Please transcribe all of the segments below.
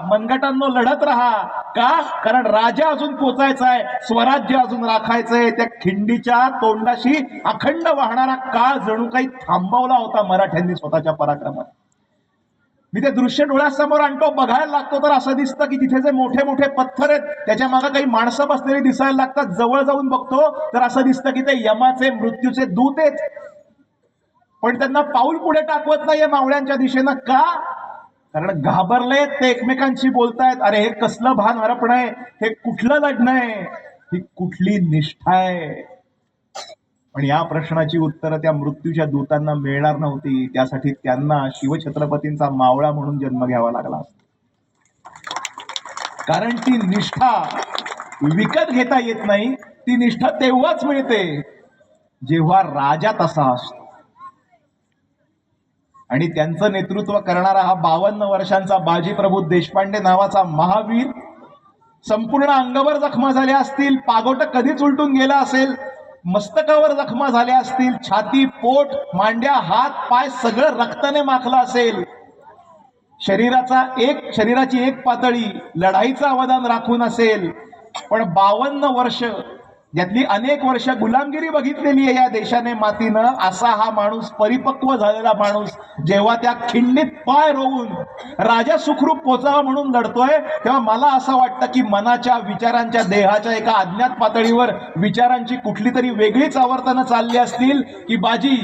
मनगटांनो लढत राहा. का? कारण राजा अजून पोचायचा आहे, स्वराज्य अजून राखायचंय. त्या खिंडीच्या तोंडाशी अखंड वाहणारा काळ जणू काही थांबवला होता मराठ्यांनी स्वतःच्या पराक्रमात. मी ते दृश्य डोळ्यासमोर आणतो, बघायला लागतो तर असं दिसतं की तिथे जे मोठे मोठे पत्थर आहेत त्याच्या मागे काही माणसं बसलेली दिसायला लागतात. जवळ जाऊन बघतो तर असं दिसतं की ते यमाचे, मृत्यूचे दूत आहेत. पण त्यांना पाऊल पुढे टाकवत नाहीये मावळ्यांच्या दिशेनं. का? कारण घाबरले ते एकमेकांशी बोलतायत, अरे हे कसलं भान हरपण आहे, हे कुठलं लढणं आहे, ही कुठली निष्ठा आहे. पण या प्रश्नाची उत्तरं त्या मृत्यूच्या दूतांना मिळणार नव्हती. त्यासाठी त्यांना शिवछत्रपतींचा मावळा म्हणून जन्म घ्यावा लागला. कारण ती निष्ठा विकत घेता येत नाही. ती निष्ठा तेव्हाच मिळते जेव्हा राजा तसा असतो. आणि त्यांचं नेतृत्व करणारा हा 52 वर्षांचा बाजीप्रभू देशपांडे नावाचा महावीर, संपूर्ण अंगावर जखमा झाल्या असतील, पागोट कधीच उलटून गेला असेल, मस्तकावर जखमा झाल्या असतील, छाती, पोट, मांड्या, हात, पाय सगळं रक्ताने माखलं असेल. शरीराची एक पातळी लढाईचं अवदान राखून असेल. पण 52 वर्ष, यातली अनेक वर्ष गुलामगिरी बघितलेली आहे या देशाने, मातीनं. असा हा माणूस, परिपक्व झालेला माणूस, जेव्हा त्या खिंडीत पाय रोवून राजा सुखरूप पोचावा म्हणून लढतोय, तेव्हा मला असं वाटतं की मनाच्या, विचारांच्या, देहाच्या एका अज्ञात पातळीवर विचारांची कुठली तरी वेगळीच आवर्तनं चालली असतील की बाजी,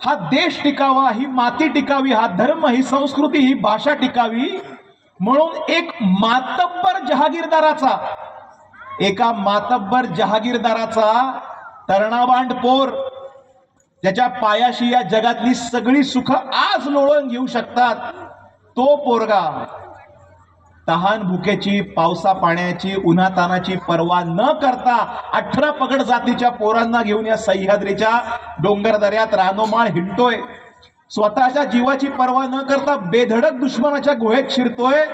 हा देश टिकावा, ही माती टिकावी, हा धर्म, ही संस्कृती, ही भाषा टिकावी म्हणून एका मातब्बर जहागीरदाराचा तरणाबांड पोर, ज्याच्या पायाशी या जगातली सगळी सुख आज लोळून घेऊ शकतात, तो पोरगा तहान भुकेची, पावसा पाण्याची, उन्हातानाची पर्वा न करता 18 पगड जातीच्या पोरांना घेऊन या सह्याद्रीच्या डोंगरदऱ्यात रानोमाळ हिंडतोय. स्वतःच्या जीवाची पर्वा न करता बेधडक दुश्मनाच्या गुहेत शिरतोय.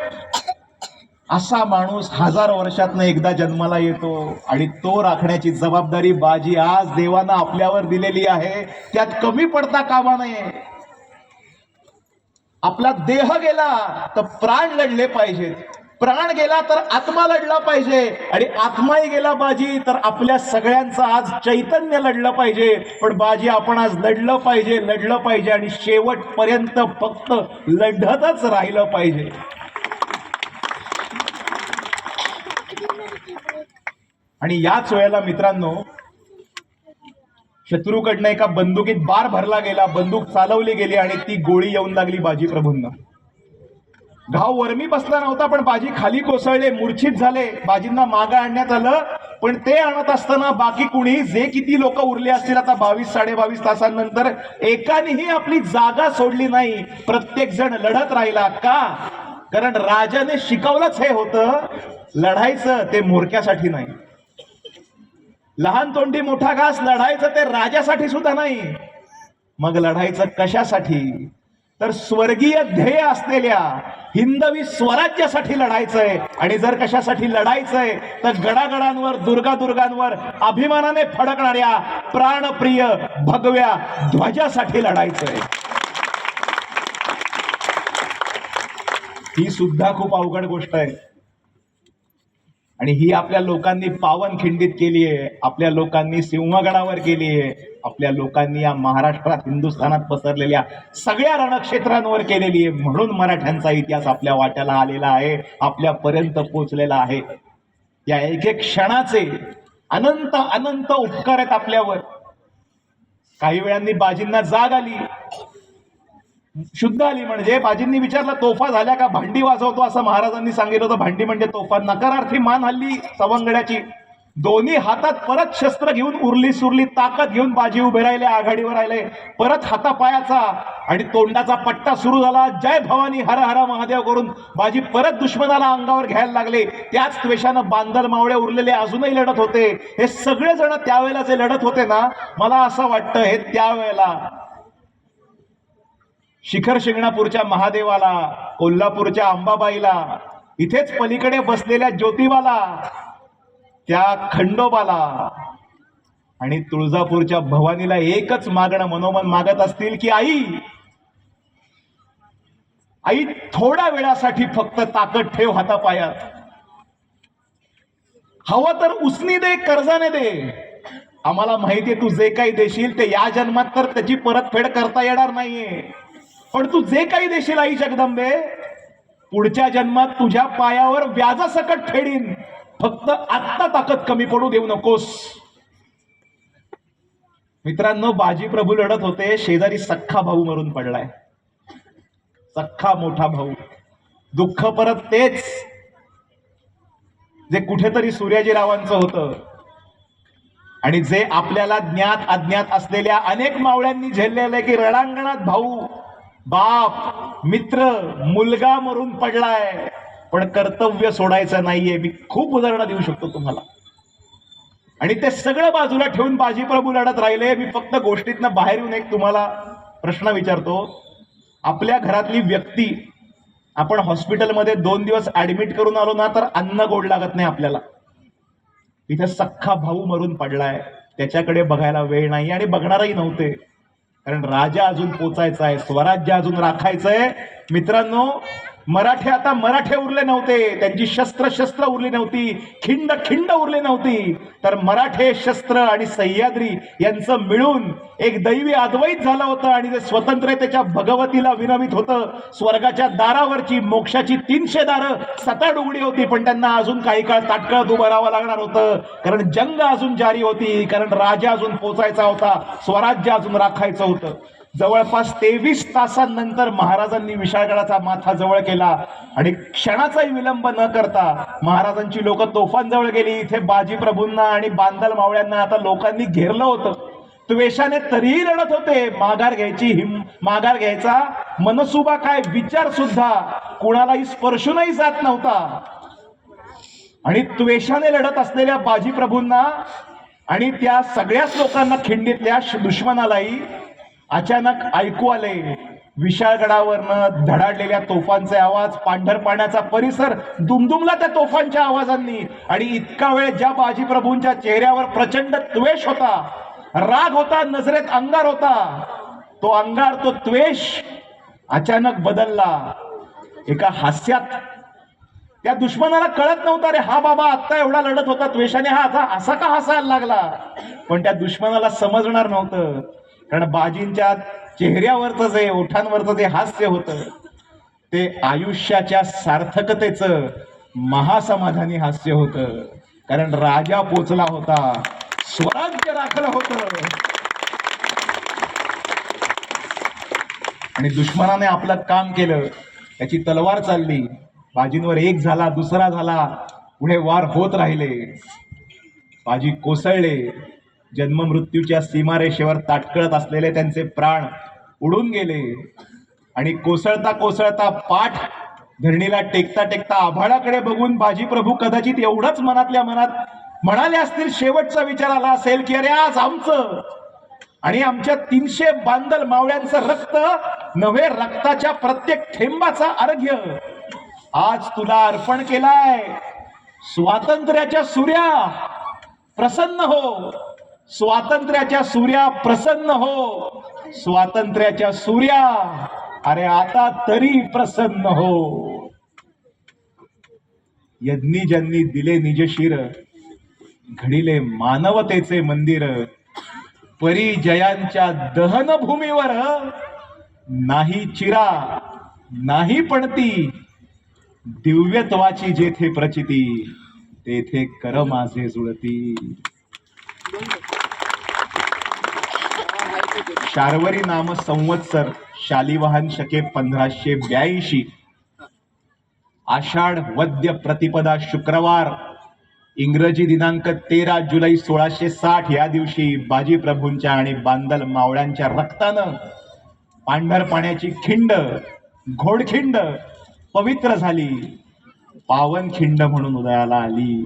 असा माणूस 1000 वर्षातनं एकदा जन्माला येतो. आणि तो राखण्याची जबाबदारी बाजी आज देवानं आपल्यावर दिलेली आहे. त्यात कमी पडता कामा नये. आपला देह गेला तर प्राण लढले पाहिजेत, प्राण गेला तर आत्मा लढला पाहिजे, आणि आत्माही गेला बाजी तर आपल्या सगळ्यांचं आज चैतन्य लढलं पाहिजे. पण बाजी आपण आज लढलं पाहिजे आणि शेवटपर्यंत फक्त लढतच राहिलं पाहिजे. आणि याच वेळेला मित्रांनो, शत्रूकडनं एका बंदुकीत बार भरला गेला, बंदूक चालवली गेली आणि ती गोळी येऊन लागली बाजीप्रभूंना. घाव वरमी बसला नव्हता, पण बाजी खाली कोसळले, मूर्छित झाले. बाजींना मागं आणण्यात आलं, पण ते आणत असताना बाकी कुणी, जे किती लोक उरले असतील आता 22-22.5 तासांनंतर, एकानेही आपली जागा सोडली नाही. प्रत्येक जण लढत राहिला. का? कारण राजाने शिकवलंच हे होतं, लढायचं ते मोरक्यासाठी नाही, लहान तोंडी मोठा घास, लढायचं ते राजासाठी सुद्धा नाही. मग लढायचं कशासाठी? तर स्वर्गीय ध्येय असलेल्या हिंदवी स्वराज्यासाठी लढायचंय. आणि जर कशासाठी लढायचंय तर गडागडांवर, दुर्गांवर अभिमानाने फडकणाऱ्या प्राणप्रिय भगव्या ध्वजासाठी लढायचंय. ही सुद्धा खूप अवघड गोष्ट आहे. आणि ही आपल्या लोकांनी पावनखिंडीत केली आहे, आपल्या लोकांनी सिंहगडावर केली आहे, आपल्या लोकांनी या महाराष्ट्रात, हिंदुस्थानात पसरलेल्या सगळ्या रणक्षेत्रांवर केलेली आहे. म्हणून मराठ्यांचा इतिहास आपल्या वाट्याला आलेला आहे, आपल्यापर्यंत पोचलेला आहे. या एक एक क्षणाचे अनंत अनंत उपकार आहेत आपल्यावर. काही वेळांनी बाजींना जाग आली, शुद्ध आली. म्हणजे बाजींनी विचारलं, तोफा झाल्या का? भांडी वाजवतो असं महाराजांनी सांगितलं होतं. भांडी म्हणजे तोफा. नकारार्थी मान हल्ली सवंगड्याची. दोन्ही हातात परत शस्त्र घेऊन, उरली सुरली ताकद घेऊन बाजी उभे राहिले, आघाडीवर राहिले. परत हातापायाचा आणि तोंडाचा पट्टा सुरू झाला. जय भवानी, हर हर महादेव करून बाजी परत दुश्मनाला अंगावर घ्यायला लागले. त्याच द्वेषानं बांधल मावळे उरलेले अजूनही लढत होते. हे सगळे जण त्यावेळेला जे लढत होते ना, मला असं वाटतं हे त्यावेळेला शिखर शिंगणापूरच्या महादेवाला, कोल्हापूरच्या अंबाबाईला, इथेच पलीकडे बसलेल्या ज्योतिबाला, त्या खंडोबाला आणि तुळजापूरच्या भवानीला एकच मागणं मनोमन मागत असतील की आई, आई थोड्या वेळासाठी फक्त ताकद ठेव हातापायात, हवं तर उसनी दे कर्जाने दे, आम्हाला माहितीये तू जे काही देशील ते या जन्मात तर त्याची परतफेड करता येणार नाहीये, पण तू जे काही देशील आई जगदंबे पुढच्या जन्मात तुझ्या पायावर व्याजासकट फेडीन, फक्त आत्ता ताकद कमी पडू देऊ नकोस. मित्रांनो, बाजी प्रभू लढत होते, शेजारी सख्खा भाऊ मरून पडलाय, सख्खा मोठा भाऊ. दुःख परत तेच जे कुठेतरी सूर्याजीरावांचं होतं आणि जे आपल्याला ज्ञात अज्ञात असलेल्या अनेक मावळ्यांनी झेललेलं की रणांगणात भाऊ, बाप, मित्र, मुलगा मरून पडलाय, पण कर्तव्य सोडायचं नाहीये. मी खूप उदाहरणं देऊ शकतो तुम्हाला, आणि ते सगळं बाजूला ठेवून बाजी प्रभू लढत राहिले. मी फक्त गोष्टीतनं बाहेर येऊन एक तुम्हाला प्रश्न विचारतो. आपल्या घरातली व्यक्ती आपण हॉस्पिटलमध्ये 2 दिवस ऍडमिट करून आलो ना, तर अन्न गोड लागत नाही आपल्याला. इथे सख्खा भाऊ मरून पडलाय, त्याच्याकडे बघायला वेळ नाही आणि बघणारही नव्हते, कारण राजा अजून पोचायचा आहे, स्वराज्य अजून राखायचंय. मित्रांनो, मराठे आता मराठे उरले नव्हते, त्यांची शस्त्र उरली नव्हती, खिंड उरली नव्हती, तर मराठे, शस्त्र आणि सह्याद्री यांचं मिळून एक दैवी अद्वैत झालं होतं आणि ते स्वतंत्रतेच्या भगवतीला विनमित होतं. स्वर्गाच्या दारावरची मोक्षाची 300 दारं सताड उघडी होती, पण त्यांना अजून काही काळ ताटकळत उभं राहावं लागणार होतं, कारण जंग अजून जारी होती, कारण राजा अजून पोचायचा होता, स्वराज्य अजून राखायचं होतं. जवळपास 23 तासांनंतर महाराजांनी विशाळगडाचा माथा जवळ केला आणि क्षणाचाही विलंब न करता महाराजांची लोक तोफांजवळ गेली. इथे बाजी प्रभूंना आणि बांदल मावळ्यांना आता लोकांनी घेरलं होतं. त्वेषाने तरीही लढत होते. माघार घ्यायचा मनसुबा काय, विचार सुद्धा कुणालाही स्पर्शूनही जात नव्हता. आणि त्वेषाने लढत असलेल्या बाजी प्रभूंना आणि त्या सगळ्याच लोकांना खिंडीतल्या दुश्मनालाही अचानक ऐकू आले विशाळगडावरनं धडाडलेल्या तोफांचे आवाज. पांढर पाण्याचा परिसर दुमदुमला त्या तोफांच्या आवाजांनी. आणि इतका वेळ ज्या बाजी प्रभूंच्या चेहऱ्यावर प्रचंड त्वेष होता, राग होता, नजरेत अंगार होता, तो अंगार, तो त्वेष अचानक बदलला एका हास्यात. त्या दुश्मनाला कळत नव्हता, रे हा बाबा आत्ता एवढा लढत होता त्वेषाने, हा आता असा का हसायला लागला. पण त्या दुश्मनाला समजणार नव्हतं, कारण बाजींच्या चेहऱ्यावरचं जे, ओठांवरचं जे हास्य होतं ते आयुष्याच्या सार्थकतेचं महासमाधानी हास्य होतं, कारण राजा पोचला होता, स्वराज्य राखलं होतं. आणि दुश्मनाने आपलं काम केलं, त्याची तलवार चालली, बाजींवर एक झाला, दुसरा झाला, पुढे वार होत राहिले. बाजी कोसळले, जन्म मृत्यूच्या सीमारेषेवर ताटकळत असलेले त्यांचे प्राण उडून गेले. आणि कोसळता कोसळता पाठ धरणीला टेकता टेकता आभाळाकडे बघून बाजी प्रभू कदाचित एवढंच मनातल्या मनात म्हणाले असतील, शेवटचा विचार आला असेल की अरे आज आमचं आणि आमच्या 300 बांदल मावळ्यांचं रक्त नव्हे, रक्ताच्या प्रत्येक थेंबाचा अर्घ्य आज तुला अर्पण केलाय. स्वातंत्र्याच्या सूर्या प्रसन्न हो, स्वातंत्र्याच्या सूर्या प्रसन्न हो, स्वातंत्र्याच्या सूर्या अरे आता तरी प्रसन्न हो. यज्ञी ज्यांनी दिले निजशीर, घडिले मानवतेचे मंदिर, परिजयांच्या दहनभूमीवर नाही चिरा नाही पणती, दिव्यत्वाची जेथे प्रचिती, तेथे कर माझे जुळती. शार्वरी नाम संवत्सर शालिवाहन शके 1582, आषाढ वद्य प्रतिपदा शुक्रवार, इंग्रजी दिनांक 13 जुलै 1660 या दिवशी बाजी प्रभूंच्या आणि बांदल मावळ्यांच्या रक्तानं पांढर पाण्याची खिंड, घोडखिंड पवित्र झाली, पावन खिंड म्हणून उदयाला आली.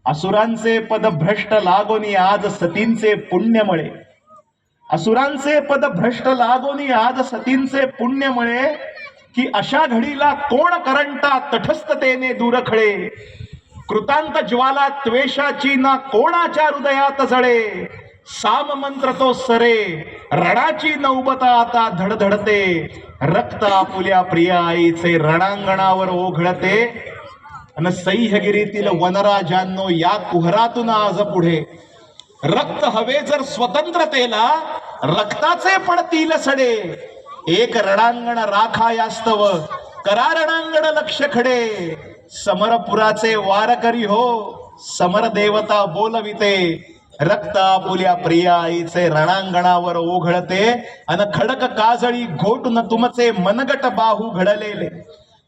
असुरांचे पद भ्रष्ट लागोनी आज सतींचे पुण्यमुळे, असुरांचे पद भ्रष्ट लागोनी आज सतींचे पुण्यमुळे, की अशा घडीला कोण करंटा तटस्थतेने दूरखळे, कृतांत ज्वाला त्वेषाची ना कोणाच्या हृदयात जळे, साम मंत्र तो सरे रणाची नौबत आता धडधडते, रक्त आपुल्या प्रिय आईचे रणांगणावर ओघळते. अन सह्यगिरीतील वनराजांनो या कुहरातून आज पुढे रक्त हवे जर स्वतंत्रतेला, रक्ताचे पडतील सडे. एक रणांगण राखायास्तव, करा रणांगण लक्ष खडे. समरपुराचे वारकरी हो, समर देवता बोलविते. रक्त आपुल्या प्रिया आईचे रणांगणावर ओघळते. अन खडक काजळी घोटून तुमचे मनगट बाहू घडलेले,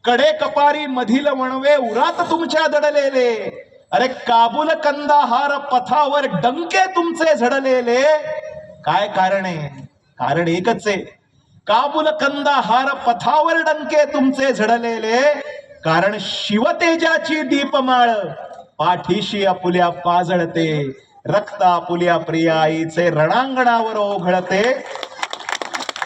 कडे कपारी मधील वणवे उरात तुमच्या दडलेले. अरे काबुल कंदाहार पथावर डंके तुमचे झडलेले. काय कारण आहे? कारण एकच आहे. काबुल कंदाहार पथावर डंके तुमचे झडलेले, कारण शिवतेजाची दीपमाळ पाठीशी आपुल्या पाजळते. रक्त आपुल्या प्रिया आईचे रणांगणावर ओघळते.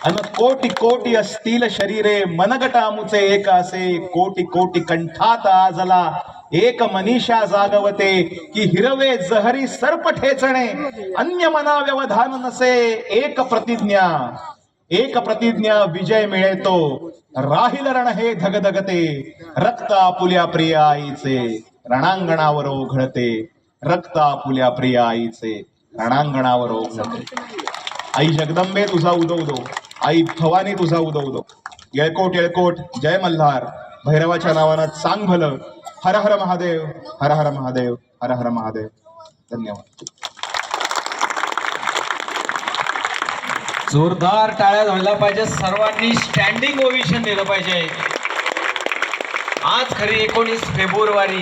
अन कोटी कोटी असतील शरीरे, मनगटामुचे एक असे. कोटी कोटी कंठात आजला एक मनीषा जागवते. की हिरवे जहरी सर्प ठेचणे, अन्य मना व्यवधान नसे. एक प्रतिज्ञा विजय मिळेतो, राहील रण हे धगधगते. रक्त आपुल्या प्रिया आईचे रणांगणावर ओघळते. रक्त आपुल्या प्रिया आईचे रणांगणावर ओघळते. आई जगदंबे तुझा उदो उदो, आई भवानी तुझा उदो उदो. येळकोट येळकोट जय मल्हार. भैरवाच्या नावानं सांग भलं. हर हर महादेव, हर हर महादेव, हर हर महादेव. धन्यवाद. जोरदार टाळ्या झाल्या पाहिजे. सर्वांनी स्टँडिंग ओव्हेशन दिलं पाहिजे. आज खरी 19 फेब्रुवारी